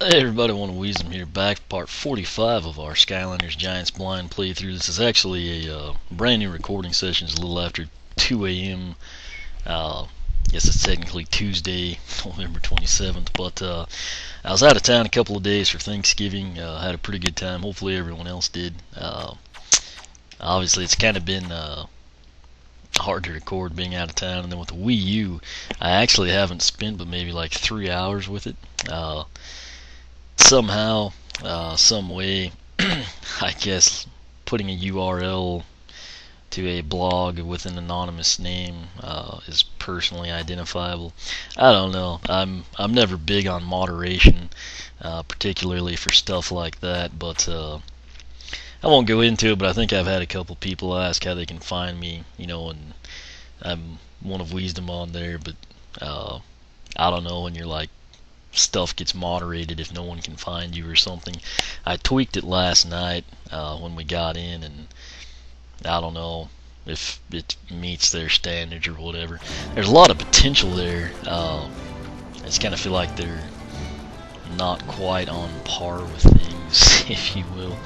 Hey everybody, One Wisdom here, back for part 45 of our Skylanders Giants blind playthrough. This is actually a brand new recording session. It's a little after 2 a.m. I guess it's technically Tuesday, November 27th, but I was out of town a couple of days for Thanksgiving. Had a pretty good time. Hopefully everyone else did. Obviously it's kind of been hard to record being out of town, and then with the Wii U, I actually haven't spent but maybe like 3 hours with it. Somehow, some way, I guess putting a URL to a blog with an anonymous name is personally identifiable. I don't know. I'm never big on moderation, particularly for stuff like that. But I won't go into it. But I think I've had a couple people ask how they can find me. And I'm One of Wisdom on there. But I don't know when you're like, stuff gets moderated if no one can find you or something. I tweaked it last night when we got in, and I don't know if it meets their standards or whatever. There's a lot of potential there. I just kind of feel like they're not quite on par with things, if you will.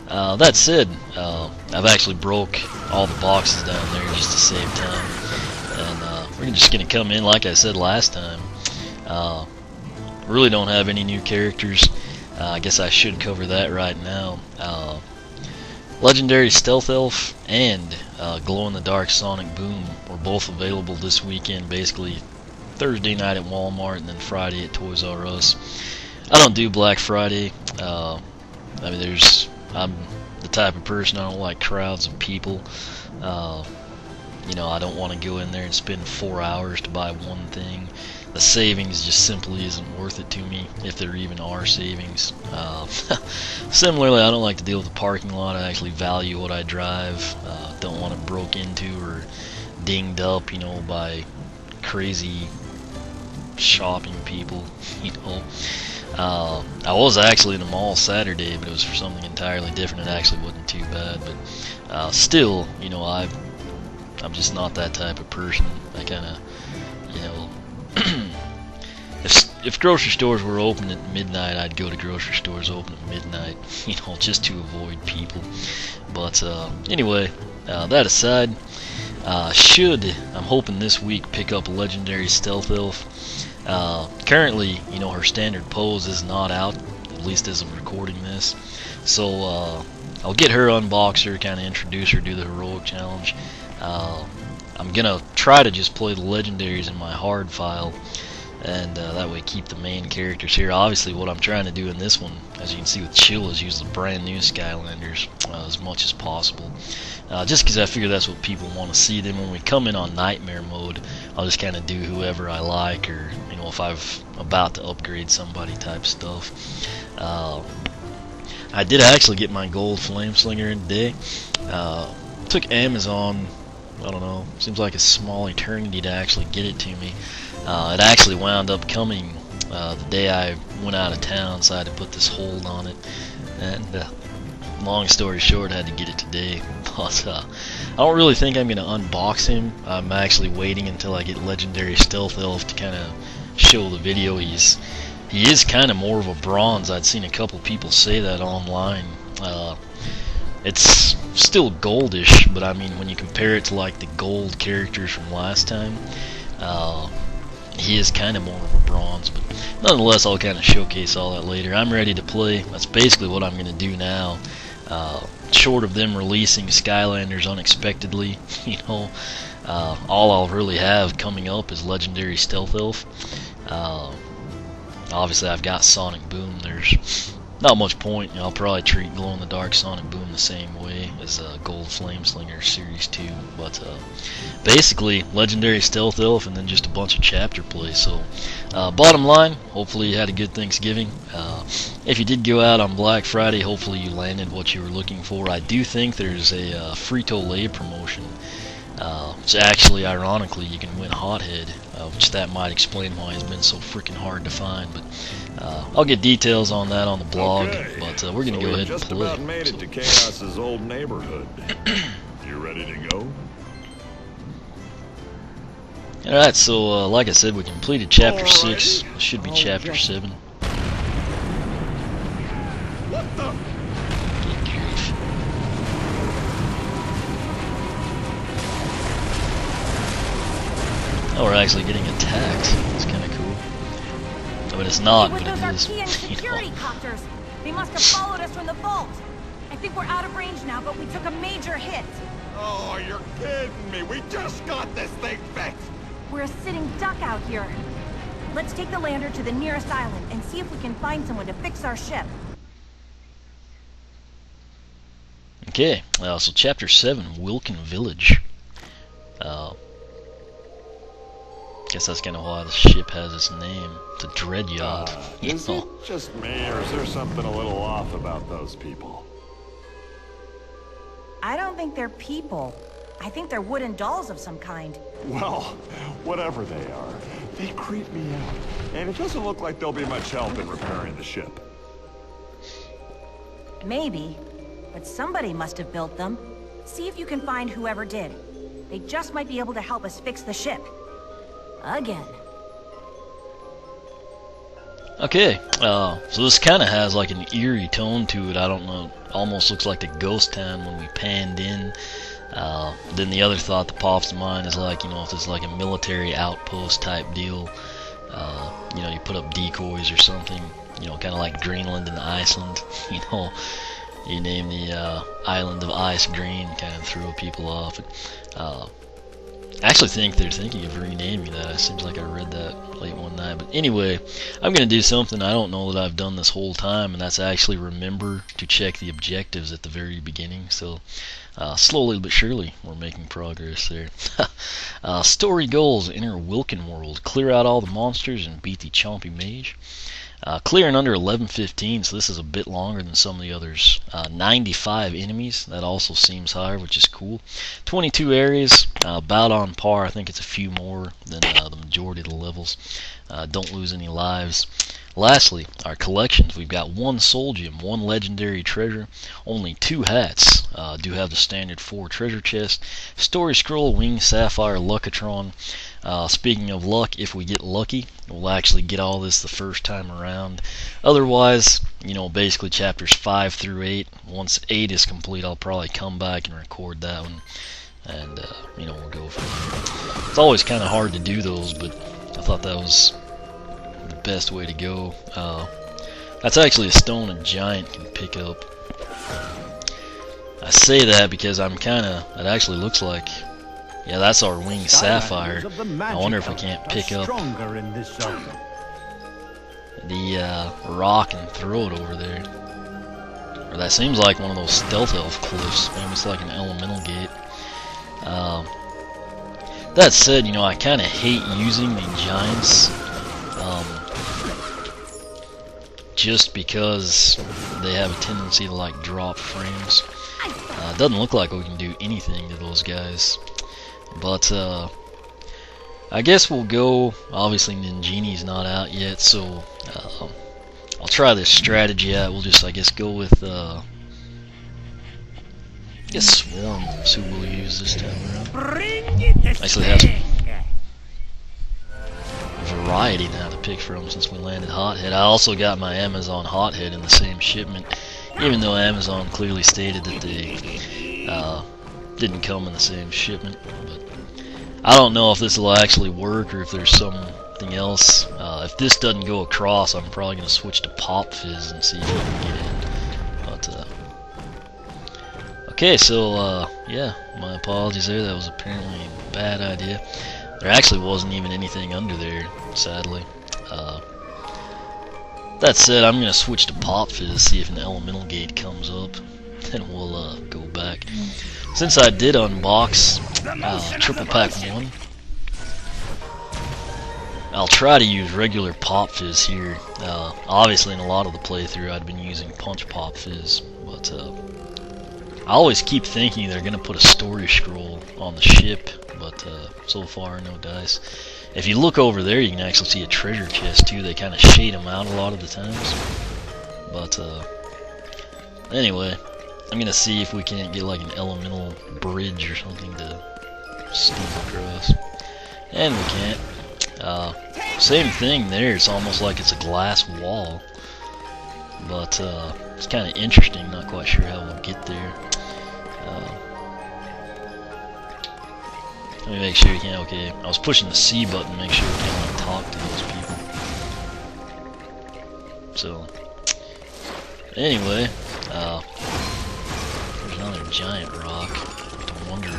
That said, I've actually broke all the boxes down there just to save time, and we're just going to come in like I said last time. Really don't have any new characters. I guess I should cover that right now. Legendary Stealth Elf and Glow-in-the-Dark Sonic Boom were both available this weekend, basically Thursday night at Walmart and then Friday at Toys R Us. I don't do Black Friday. I'm the type of person, I don't like crowds of people. I don't want to go in there and spend 4 hours to buy one thing. The savings just simply isn't worth it to me, if there even are savings. Similarly, I don't like to deal with the parking lot. I actually value what I drive. Don't want it broke into or dinged up, by crazy shopping people, I was actually in the mall Saturday, but it was for something entirely different. It actually wasn't too bad, but still, I'm just not that type of person. I kind of, if grocery stores were open at midnight, I'd go to grocery stores open at midnight, just to avoid people. But anyway, that aside, I'm hoping this week pick up a Legendary Stealth Elf. Currently, her standard pose is not out, at least as of recording this. So I'll get her, unbox her, kind of introduce her, do the heroic challenge. I'm gonna try to just play the legendaries in my hard file, and that way keep the main characters here. Obviously what I'm trying to do in this one, as you can see with Chill, is use the brand new Skylanders as much as possible, just because I figure that's what people want to see. Then when we come in on Nightmare mode, I'll just kind of do whoever I like, or if I'm about to upgrade somebody type stuff. I did actually get my gold flame slinger in today. Took Amazon, I don't know, seems like a small eternity to actually get it to me. It actually wound up coming the day I went out of town, so I had to put this hold on it, and long story short, I had to get it today. But I don't really think I'm going to unbox him. I'm actually waiting until I get Legendary Stealth Elf to kind of show the video. He is kind of more of a bronze. I'd seen a couple people say that online. It's still goldish, but I mean, when you compare it to like the gold characters from last time, he is kind of more of a bronze. But nonetheless, I'll kind of showcase all that later. I'm ready to play. That's basically what I'm going to do now. Short of them releasing Skylanders unexpectedly, all I'll really have coming up is Legendary Stealth Elf. Obviously, I've got Sonic Boom. There's not much point. I'll probably treat Glow-in-the-Dark Sonic Boom the same way as Gold Flame Slinger Series 2. But basically, Legendary Stealth Elf and then just a bunch of chapter play. So, bottom line, hopefully you had a good Thanksgiving. If you did go out on Black Friday, hopefully you landed what you were looking for. I do think there's a Frito-Lay promotion. So actually, ironically, you can win Hothead, which that might explain why it's been so freaking hard to find. But I'll get details on that on the blog. Okay. But we're gonna go ahead and play. Just about made it to Chaos's old neighborhood. You ready to go? Alright, so like I said, we completed Chapter 6. It should be Chapter 7. we're actually getting attacked. It's kind of cool. I mean, it's not, With but those it is. Archean security copters, they must have followed us from the vault. I think we're out of range now, but we took a major hit. Oh, you're kidding me. We just got this thing fixed. We're a sitting duck out here. Let's take the lander to the nearest island and see if we can find someone to fix our ship. Okay, so Chapter 7, Wilikin Village. Guess that's kind of why the ship has its name. It's a dread yacht. Is it just me, or is there something a little off about those people? I don't think they're people. I think they're wooden dolls of some kind. Well, whatever they are, they creep me out. And it doesn't look like there'll be much help in repairing the ship. Maybe, but somebody must have built them. See if you can find whoever did. They just might be able to help us fix the ship. Again. Okay, so this kind of has like an eerie tone to it. I don't know, almost looks like the ghost town when we panned in. Then the other thought that pops to mind is like, you know, if it's like a military outpost type deal, you know, you put up decoys or something, you know, kind of like Greenland and Iceland, you know, you name the island of ice green, kind of throw people off. I actually think they're thinking of renaming that. It seems like I read that late one night. But anyway, I'm going to do something I don't know that I've done this whole time, and that's actually remember to check the objectives at the very beginning. So slowly but surely, we're making progress there. Story goals: enter Wilkin world, clear out all the monsters, and beat the chompy mage. Clear in under 11:15, so this is a bit longer than some of the others. 95 enemies, that also seems higher, which is cool. 22 areas, about on par. I think it's a few more than the majority of the levels. Don't lose any lives. Lastly, our collections. We've got 1 soul gem, 1 legendary treasure, only 2 hats. Do have the standard 4 treasure chest, story scroll, wing sapphire, luckatron. Speaking of luck, if we get lucky, we'll actually get all this the first time around. Otherwise, you know, basically chapters 5 through 8. Once 8 is complete, I'll probably come back and record that one, and you know, we'll go from there. It's always kind of hard to do those, but I thought that was the best way to go. That's actually a stone a giant can pick up. I say that because I'm kind of, it actually looks like, yeah, that's our winged sapphire. I wonder if we can't pick up the rock and throw it over there. Or that seems like one of those stealth elf cliffs. Maybe it's like an elemental gate. That said, you know, I kind of hate using the giants just because they have a tendency to like drop frames. It doesn't look like we can do anything to those guys. But I guess we'll go. Obviously Ninjini's not out yet, so I'll try this strategy out. We'll just, I guess, go with I guess Swarm is who we'll use this time around. Actually has variety now to pick from since we landed Hothead. I also got my Amazon Hothead in the same shipment, even though Amazon clearly stated that they didn't come in the same shipment. But I don't know if this will actually work or if there's something else. If this doesn't go across, I'm probably going to switch to Pop Fizz and see if we can get in. But okay, so yeah, my apologies there. That was apparently a bad idea. There actually wasn't even anything under there, sadly. That said, I'm going to switch to Pop Fizz, see if an elemental gate comes up, then we'll go back. Since I did unbox Triple Pack 1, I'll try to use regular Pop Fizz here. Obviously in a lot of the playthrough I'd been using Punch Pop Fizz, but I always keep thinking they're going to put a story scroll on the ship, but so far no dice. If you look over there, you can actually see a treasure chest too. They kind of shade them out a lot of the times. But anyway, I'm gonna see if we can't get like an elemental bridge or something to steam across. And we can't. Same thing there. It's almost like it's a glass wall. But it's kind of interesting. Not quite sure how we'll get there. Let me make sure you can. Okay, I was pushing the C button to make sure you can like, talk to those people. So, anyway, there's another giant rock. I wonder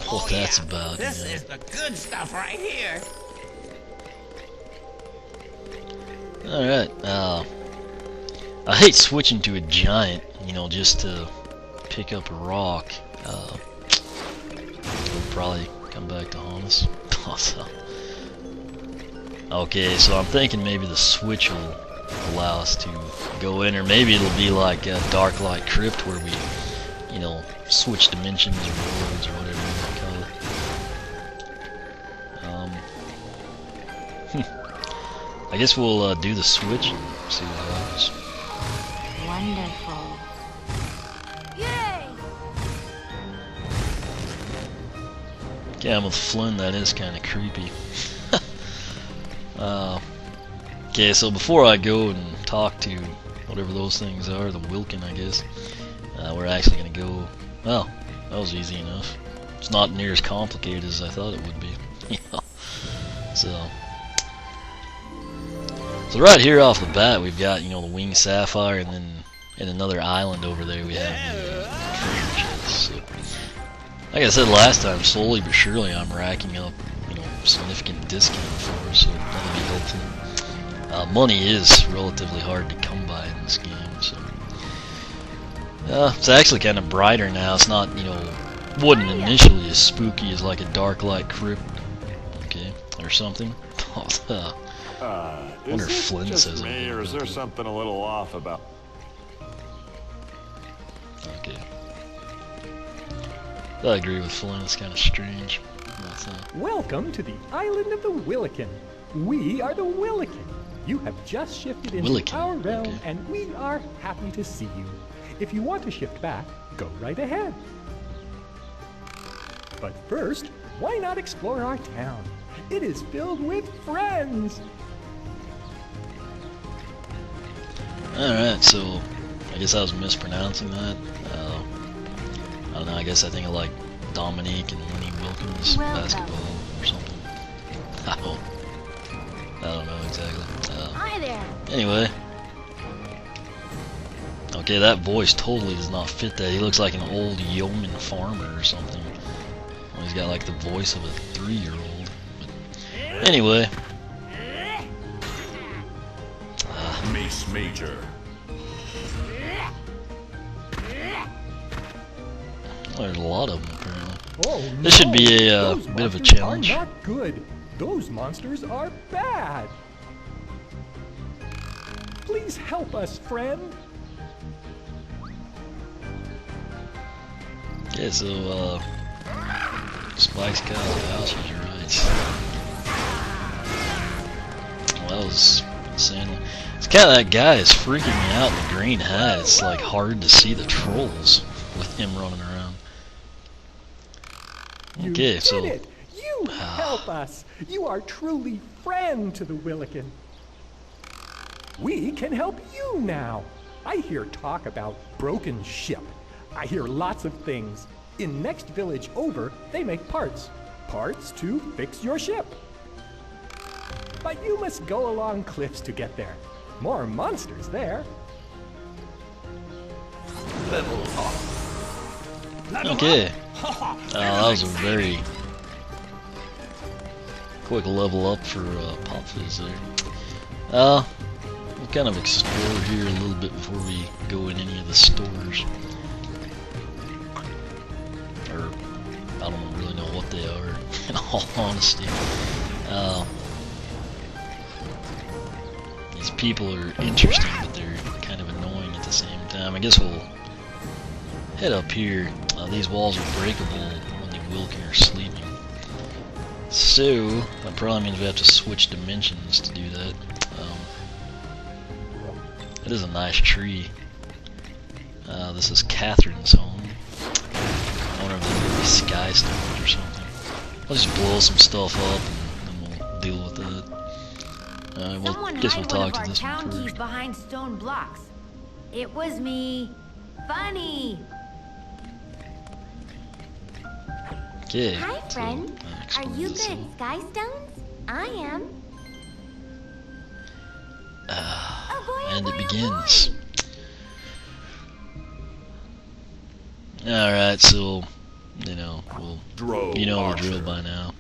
what that's about. This is the good stuff right here. Alright, I hate switching to a giant, you know, just to pick up a rock. It'll probably come back to haunt us. Okay, so I'm thinking maybe the switch will allow us to go in, or maybe it'll be like a Dark Light Crypt where we, you know, switch dimensions or worlds or whatever you call it. I guess we'll do the switch and see what happens. Wonderful. Yay! Yeah, with Flynn, that is kind of creepy. Okay, so before I go and talk to whatever those things are, the Wilkin, I guess, we're actually going to go. Well, that was easy enough. It's not near as complicated as I thought it would be. So right here off the bat, we've got, you know, the winged sapphire, and then in another island over there we have the treasure chest. So, like I said last time, slowly but surely I'm racking up, you know, significant discount for us, so that'll be helpful. Money is relatively hard to come by in this game, so it's actually kind of brighter now. It's not, you know, wasn't initially as spooky as like a Dark Light Crypt, okay, or something. I wonder if Flynn just says me, anything or is about there that. something a little off about? Okay. I agree with Flynn. It's kind of strange. Welcome to the island of the Wilikin. We are the Wilikin. You have just shifted into Wilikin, our realm, okay. and we are happy to see you. If you want to shift back, go right ahead. But first, why not explore our town? It is filled with friends. Alright, so I guess I was mispronouncing that. I don't know, I guess I think of like Dominique and Winnie Wilkins basketball or something. I don't know exactly. Hi there. Anyway. Okay, that voice totally does not fit that. He looks like an old yeoman farmer or something. Well, he's got like the voice of a 3-year-old. But anyway. Mace Major. There's a lot of them apparently. Oh, This should be a those bit of a monsters challenge. Are not good. Those monsters are bad. Please help us, friend. Okay, so Spike's got the house, you're right. Well, that was insane. It's kind of that guy is freaking me out in the green hat. It's like hard to see the trolls with him running around. You Okay, did so it. You help us. You are truly friend to the Wilikin. We can help you now. I hear talk about broken ship. I hear lots of things. In next village over, they make parts. Parts to fix your ship. But you must go along cliffs to get there. More monsters there. okay. That was a very quick level up for Pop Fizz there. We'll kind of explore here a little bit before we go in any of the stores. Or, I don't really know what they are, in all honesty. These people are interesting, but they're kind of annoying at the same time. I guess we'll head up here. These walls are breakable when the Wilkin are sleeping. So, that probably means we have to switch dimensions to do that. It is a nice tree. This is Katherine's home. I wonder if they're going to be Skystones or something. I'll just blow some stuff up and we'll deal with that. Well, guess we'll talk to this one first. Behind stone blocks. It was me. Funny. Okay. Hi, so friend. that Are explains you this good all. at Skystones? I am. Oh boy, And oh it boy, begins. oh boy. Alright, so, you know, Dro you know the Archer. drill by now.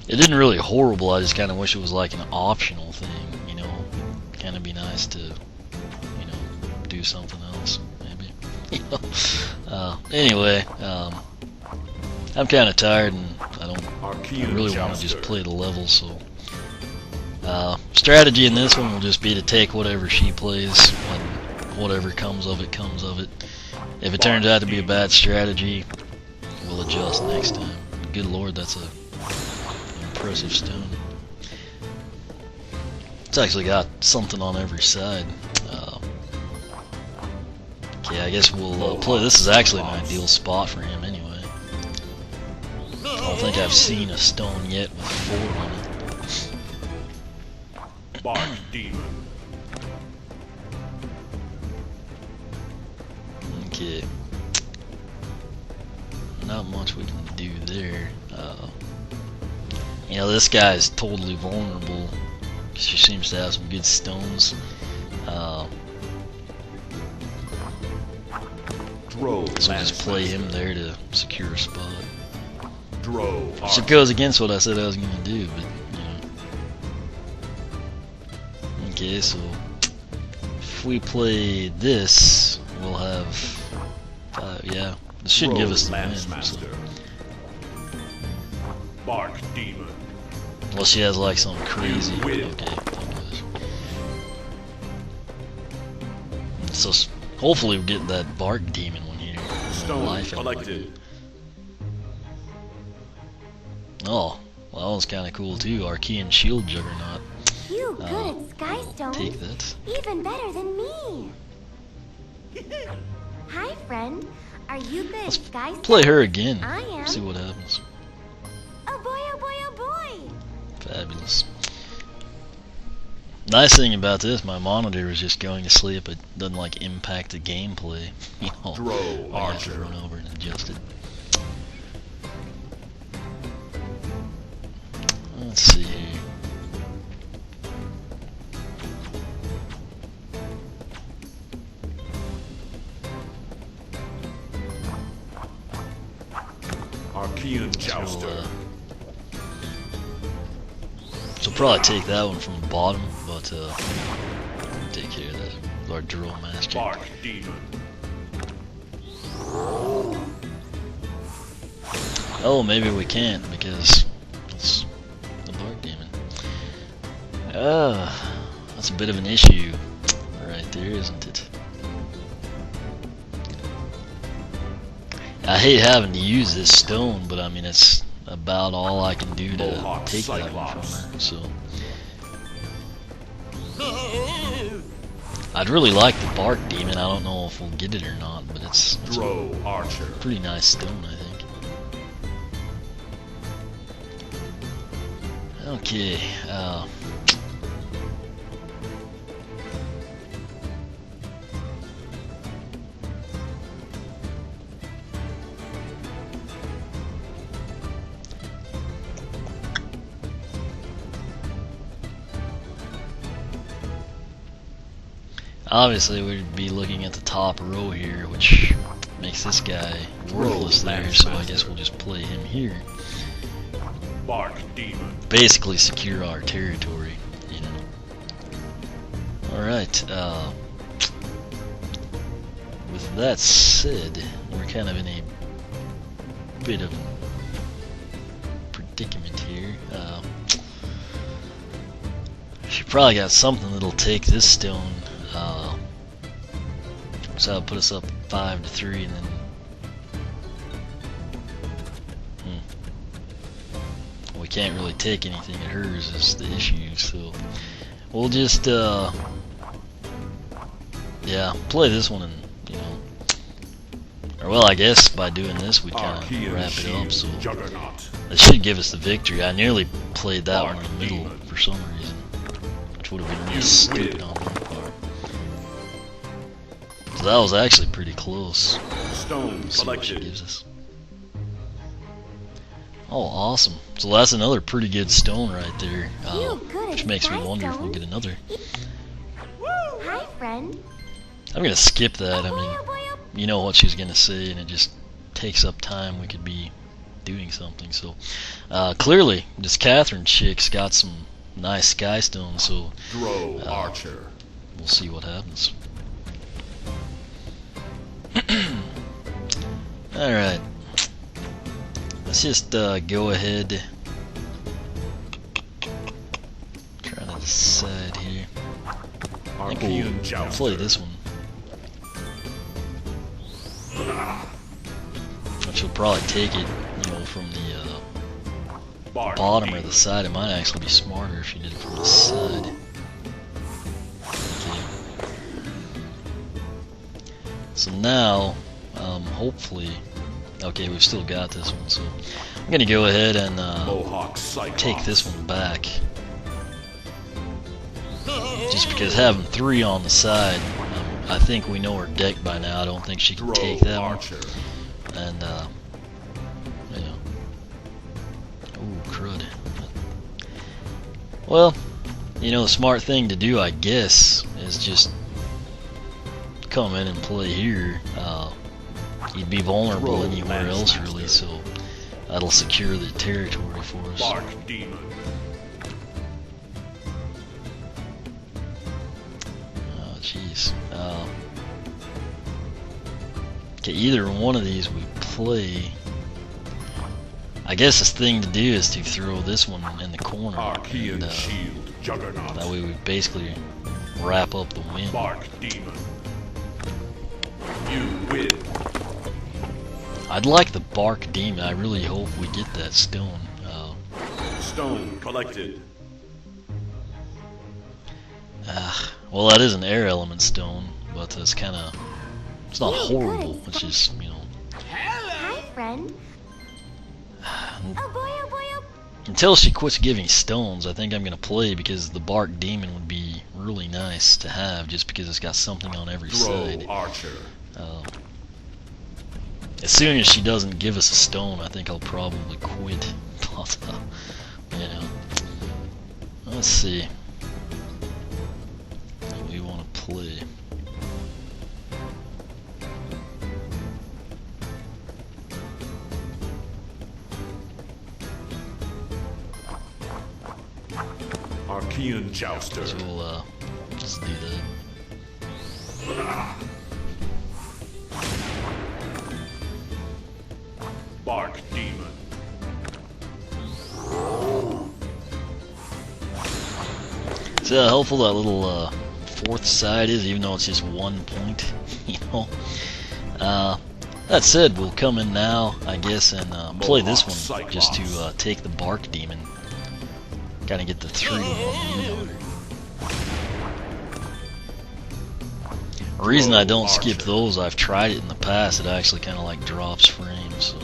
It isn't really horrible, I just kind of wish it was like an optional thing, you know. Kind of be nice to, you know, do something else, maybe. You know? Anyway, I'm kind of tired and I really want to just play the level, so. Strategy in this one will just be to take whatever she plays, and whatever comes of it, comes of it. If it turns out to be a bad strategy, we'll adjust next time. Good lord, that's a impressive stone. It's actually got something on every side. Okay, I guess we'll play. This is actually an ideal spot for him anyway. I don't think I've seen a stone yet with 4 on it. Bark Demon. Okay. Not much we can do there. You know, this guy is totally vulnerable. She seems to have some good stones. Dro So just play him there to secure a spot. Dro Which Archer. it goes against what I said I was going to do, but, you know. Okay, so if we play this, we'll have 5, yeah. This should give us the win. So. Master. Bark Demon. Unless she has like something crazy. win. Okay, so hopefully we'll get that bark demon one here. Stone Life out of it. collected. Oh, well, that one's kind of cool too. Archean shield juggernaut. You good at Skystones? Take that. Even better than me. Hi, friend. Are you good at Skystones? Play her again. I am. See what happens. Oh boy, oh boy, oh boy. Fabulous. Nice thing about this, my monitor is just going to sleep. It doesn't like impact the gameplay. You know, Dro I have to Archer. run over and adjust it. Let's see. Archean Jouster. So probably take that one from the bottom, but take care of that. Our drill master. Bark Demon. Oh, maybe we can't because it's the bark demon. That's a bit of an issue right there, isn't it? I hate having to use this stone, but I mean it's about all I can do to Mohawk take that one Cyclops. from her. So I'd really like the bark demon. I don't know if we'll get it or not, but it's a Dro Archer. pretty nice stone, I think. Okay, obviously we'd be looking at the top row here, which makes this guy worthless there, so I guess we'll just play him here. Bark Demon. Basically secure our territory, you know. Alright, with that said, we're kind of in a bit of predicament here. She probably got something that'll take this stone, so that'll put us up 5-3, and then we can't really take anything at hers is the issue, so we'll just yeah, play this one, and you know, or well, I guess by doing this we kind of Archean wrap it up, so Shield Juggernaut. that should give us the victory. I nearly played that one in the Bark middle Demon. for some reason, which would have been really You stupid win. on my part. So that was actually pretty close. Stone Let's see what she collected. gives us. Oh, awesome. So that's another pretty good stone right there. You good Which at makes me wonder if we'll Skystones? get another. Hi, friend. I'm gonna skip that. I Oh boy, mean, oh boy, oh you know what she's gonna say, and it just takes up time. We could be doing something. So clearly, this Katherine chick's got some nice Skystones. So Throw, Archer. we'll see what happens. All right. Let's just go ahead. Trying to decide here. I think we'll play this one. Which will probably take it, you know, from the bottom or the side. It might actually be smarter if you did it from the side. Okay. So now, hopefully, okay, we've still got this one. So I'm gonna go ahead and take this one back. Just because having 3 on the side, I think we know her deck by now. I don't think she can take that one. And, you know. Ooh, crud. Well, you know, the smart thing to do, I guess, is just come in and play here. You'd be vulnerable anywhere else, really, so that'll secure the territory for us. Bark Demon. Jeez. Okay, either one of these we play. I guess the thing to do is to throw this one in the corner. Archean And, Shield, Juggernaut. that way we basically wrap up the win. Bark Demon. You win. I'd like the Bark Demon. I really hope we get that stone. Stone collected. Well, that is an air element stone, but it's kind of, it's not horrible. It's just, you know. Hi, friend. Oh boy, oh boy, oh. Until she quits giving stones, I think I'm gonna play because the Bark Demon would be really nice to have, just because it's got something on every Throw, side. Archer. As soon as she doesn't give us a stone, I think I'll probably quit. But, you know, let's see. What we want to play. Archean Jouster. So we'll just do that. Bark Demon. See how helpful that little fourth side is, even though it's just 1 point, you know. That said, we'll come in now, I guess, and play this one just to take the Bark Demon. Kind of get the 3-1 lead on her. The reason I don't skip those, I've tried it in the past, it actually kind of like drops frames. So.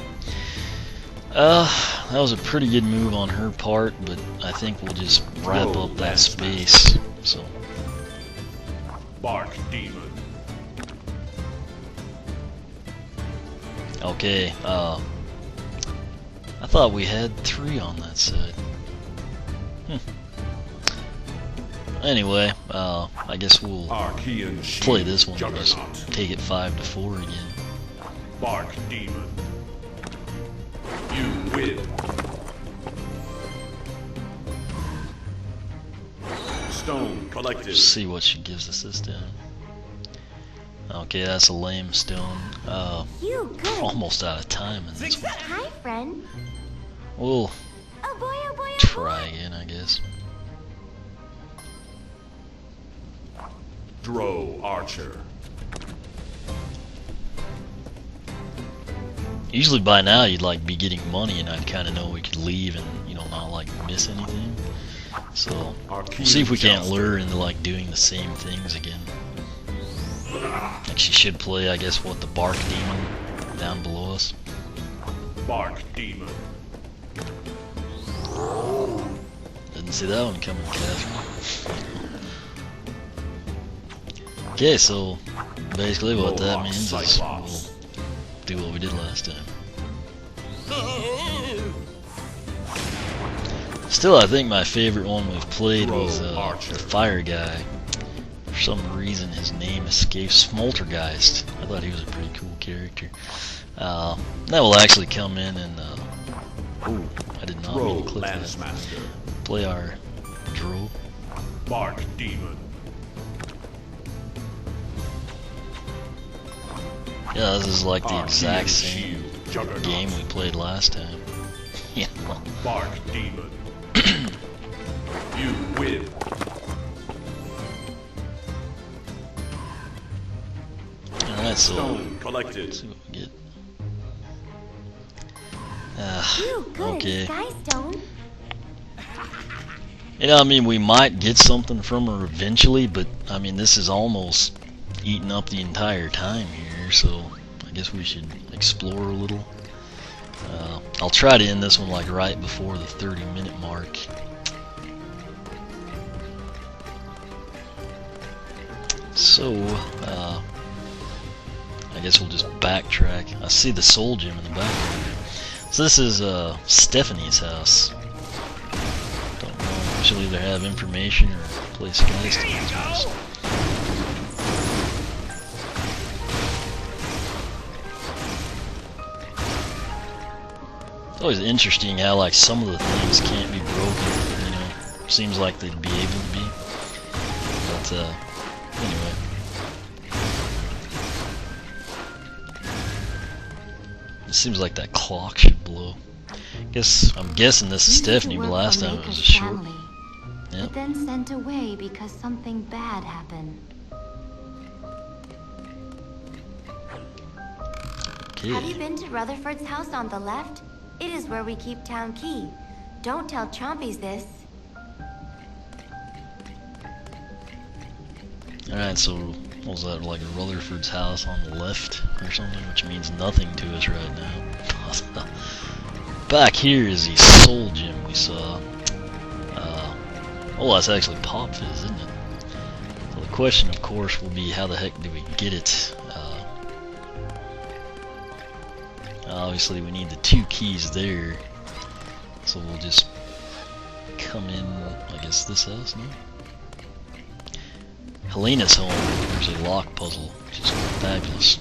That was a pretty good move on her part, but I think we'll just wrap up that space. So. Bark Demon. Okay, I thought we had 3 on that side. Anyway, I guess we'll play this one and just take it 5-4 again. Bark Demon. You win. Stone collected. See what she gives us this time. Okay, that's a lame stone. You good. Almost out of time in this one. Hi, friend. We'll Oh boy, oh boy, oh try again, I guess. Throw, Archer. Usually by now you'd like be getting money, and I'd kind of know we could leave and, you know, not like miss anything. So we'll see if we can't lure into like doing the same things again. Like she should play, I guess, what, the Bark Demon down below us. Bark Demon. Didn't see that one coming, Katherine. Okay, so basically what that means is we'll do what we did last time. Still, I think my favorite one we've played was the fire guy. For some reason, his name escapes. Smoltergeist. I thought he was a pretty cool character. That will actually come in and I did not mean to click that. Play our Drow. Bark Demon. Yeah, this is like the exact same game we played last time. Yeah. Bark Demon. You win. Alright, so Stone collected. let's see what we get. Ooh, good. Okay. Skystone. You know, I mean, we might get something from her eventually, but I mean, this is almost eating up the entire time here, so I guess we should explore a little. I'll try to end this one like right before the 30-minute mark. So, I guess we'll just backtrack. I see the soul gem in the background. So this is Stephanie's house. Don't know, she'll either have information or play Skystones. It's always interesting how like some of the things can't be broken, you know. Seems like they'd be able to be. But anyway. It seems like that clock should blow. I'm guessing this is Stephanie, but last time it was a short. Yep. But then sent away because something bad happened. Okay. Have you been to Rutherford's house on the left? It is where we keep town key. Don't tell Chompies this. Alright, so what was that, like Rutherford's house on the left or something, which means nothing to us right now. Back here is the soul gem we saw. Oh, that's actually Pop Fizz, isn't it? So the question, of course, will be how the heck do we get it? Obviously, we need the 2 keys there, so we'll just come in, I guess, this house now. Helena's home. There's a lock puzzle, which is fabulous.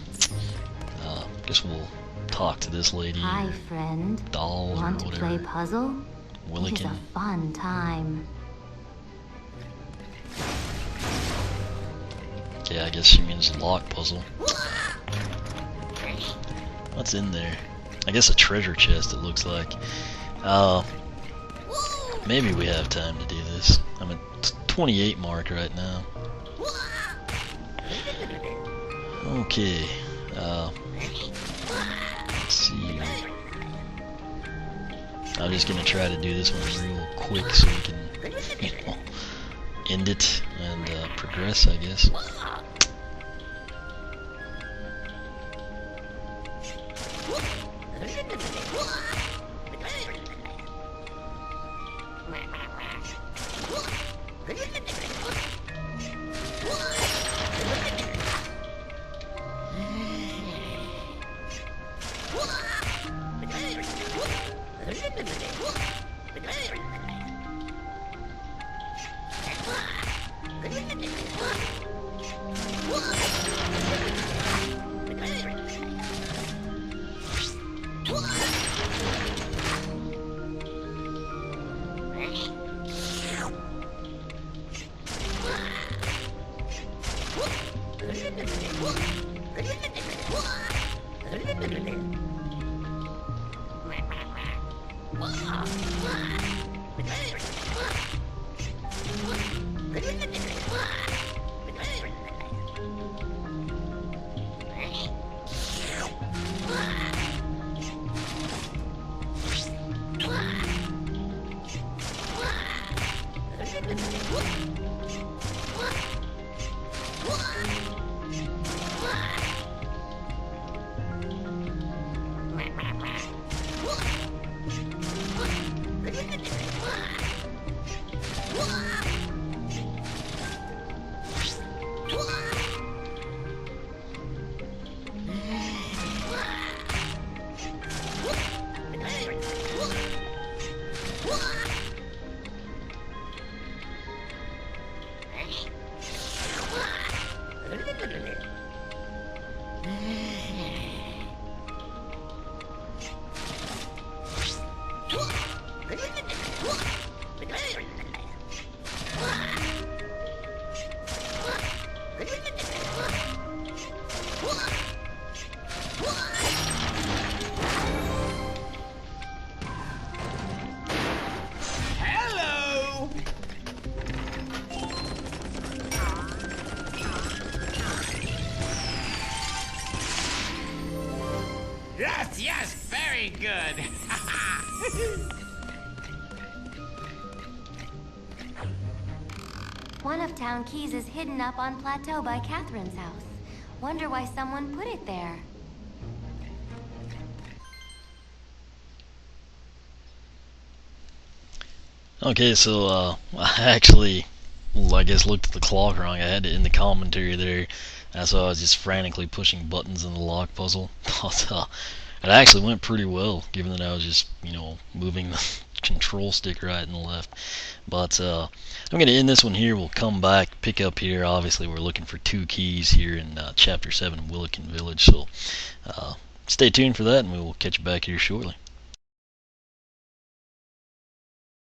Guess we'll talk to this lady. Hi, friend. Doll Want or to whatever. play puzzle? It is Wilikin. a fun time. Okay, I guess she means lock puzzle. What's in there? I guess a treasure chest, it looks like. Maybe we have time to do this. I'm at 28 mark right now. Okay. Let's see. I'm just gonna try to do this one real quick so we can, you know, end it and progress, I guess. Hello! Yes, yes, very good. One of Town Keys is hidden up on plateau by Catherine's house. Wonder why someone put it there. Okay, so I actually, well, I guess looked at the clock wrong. I had it in the commentary there. That's why I was just frantically pushing buttons in the lock puzzle. But it actually went pretty well, given that I was just, moving the control stick right and left. But I'm going to end this one here. We'll come back, pick up here. Obviously, we're looking for 2 keys here in Chapter 7, Wilikin Village. So stay tuned for that, and we will catch you back here shortly.